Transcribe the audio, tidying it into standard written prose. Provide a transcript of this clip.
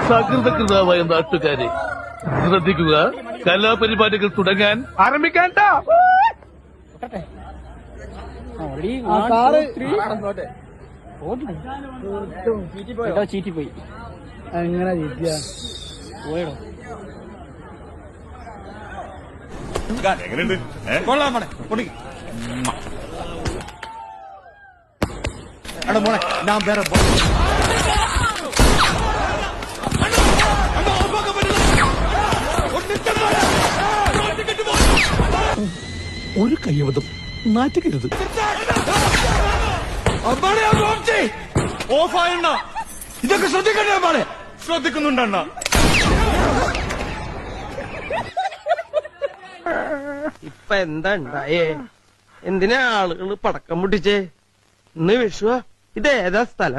സകൃതകൃതമായ നാട്ടുകാരെ ശ്രദ്ധിക്കുക, കലാപരിപാടികൾ തുടങ്ങാൻ ആരംഭിക്കാൻ. ചീറ്റിപ്പോയി എങ്ങനെ ചീറ്റിയ പോയടോ. എങ്ങനെയുണ്ട്? കൊള്ളാം മോനെ, പൊടിക്ക്. എടാ മോനെ, ഞാൻ വേറെ ഒരു കയ്യബദ്ധം നാറ്റുകരുത്. ഓഫായണ്ണ, ഇതൊക്കെ ശ്രദ്ധിക്കണ്ടേ മോനെ? ശ്രദ്ധിക്കുന്നുണ്ടണ്ണ. ഇപ്പൊ എന്താ ഉണ്ടായേ? എന്തിനാ ആളുകൾ പടക്കം പൊട്ടിച്ചേ? ഇന്ന് വിഷുവാ. ഇതേതാ സ്ഥലം?